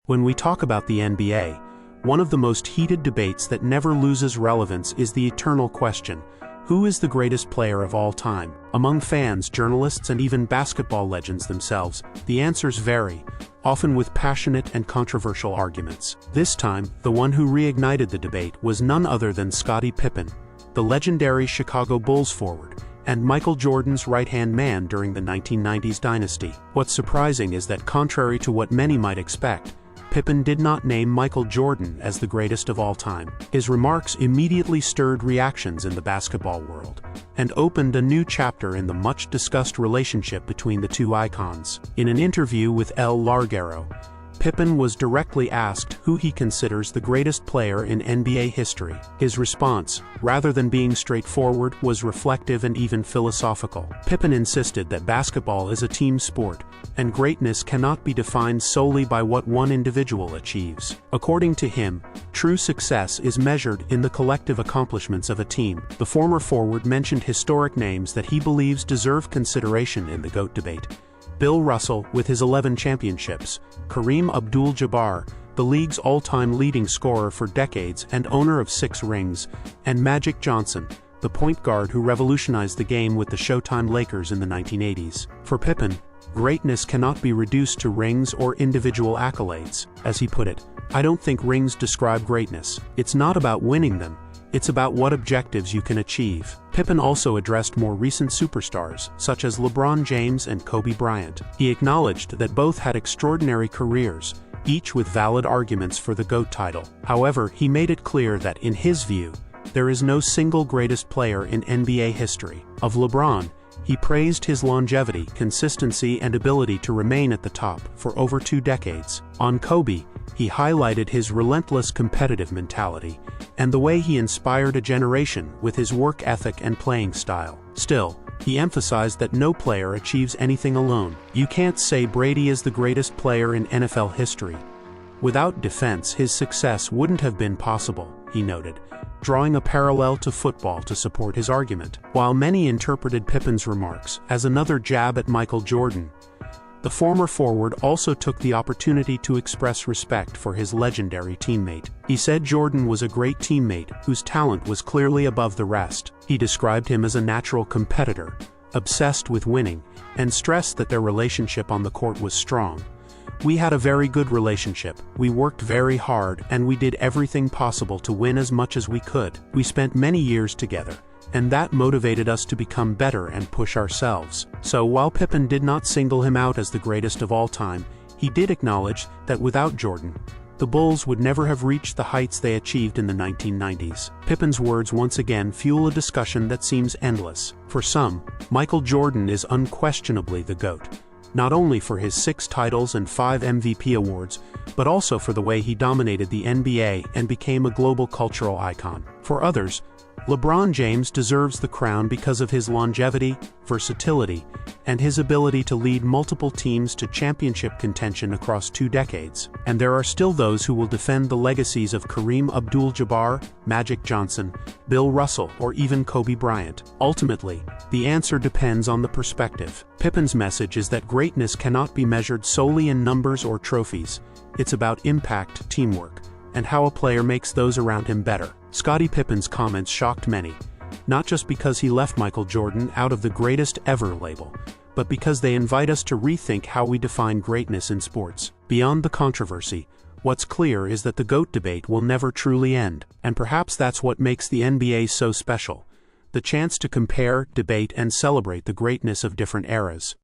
When we talk about the NBA, one of the most heated debates that never loses relevance is the eternal question: who is the greatest player of all time? Among fans, journalists, and even basketball legends themselves, the answers vary, often with passionate and controversial arguments. This time, the one who reignited the debate was none other than Scottie Pippen, the legendary Chicago Bulls forward, and Michael Jordan's right-hand man during the 1990s dynasty. What's surprising is that, contrary to what many might expect, Pippen did not name Michael Jordan as the greatest of all time. His remarks immediately stirred reactions in the basketball world and opened a new chapter in the much-discussed relationship between the two icons. In an interview with El Larguero, Pippen was directly asked who he considers the greatest player in NBA history. His response, rather than being straightforward, was reflective and even philosophical. Pippen insisted that basketball is a team sport, and greatness cannot be defined solely by what one individual achieves. According to him, true success is measured in the collective accomplishments of a team. The former forward mentioned historic names that he believes deserve consideration in the GOAT debate: Bill Russell, with his 11 championships; Kareem Abdul-Jabbar, the league's all-time leading scorer for decades and owner of 6 rings; and Magic Johnson, the point guard who revolutionized the game with the Showtime Lakers in the 1980s. For Pippen, greatness cannot be reduced to rings or individual accolades. As he put it, "I don't think rings describe greatness. It's not about winning them. It's about what objectives you can achieve." Pippen also addressed more recent superstars, such as LeBron James and Kobe Bryant. He acknowledged that both had extraordinary careers, each with valid arguments for the GOAT title. However, he made it clear that, in his view, there is no single greatest player in NBA history. Of LeBron, he praised his longevity, consistency, and ability to remain at the top for over 2 decades. On Kobe, he highlighted his relentless competitive mentality and the way he inspired a generation with his work ethic and playing style. Still, he emphasized that no player achieves anything alone. "You can't say Brady is the greatest player in NFL history. Without defense, his success wouldn't have been possible," he noted, drawing a parallel to football to support his argument. While many interpreted Pippen's remarks as another jab at Michael Jordan, the former forward also took the opportunity to express respect for his legendary teammate. He said Jordan was a great teammate whose talent was clearly above the rest. He described him as a natural competitor, obsessed with winning, and stressed that their relationship on the court was strong. "We had a very good relationship. We worked very hard, and we did everything possible to win as much as we could. We spent many years together, and that motivated us to become better and push ourselves." So while Pippen did not single him out as the greatest of all time, he did acknowledge that without Jordan, the Bulls would never have reached the heights they achieved in the 1990s. Pippen's words once again fuel a discussion that seems endless. For some, Michael Jordan is unquestionably the GOAT, not only for his 6 titles and 5 MVP awards, but also for the way he dominated the NBA and became a global cultural icon. For others, LeBron James deserves the crown because of his longevity, versatility, and his ability to lead multiple teams to championship contention across 2 decades. And there are still those who will defend the legacies of Kareem Abdul-Jabbar, Magic Johnson, Bill Russell, or even Kobe Bryant. Ultimately, the answer depends on the perspective. Pippen's message is that greatness cannot be measured solely in numbers or trophies. It's about impact, teamwork, and how a player makes those around him better. Scottie Pippen's comments shocked many, not just because he left Michael Jordan out of the greatest ever label, but because they invite us to rethink how we define greatness in sports. Beyond the controversy, what's clear is that the GOAT debate will never truly end, and perhaps that's what makes the NBA so special: the chance to compare, debate, and celebrate the greatness of different eras.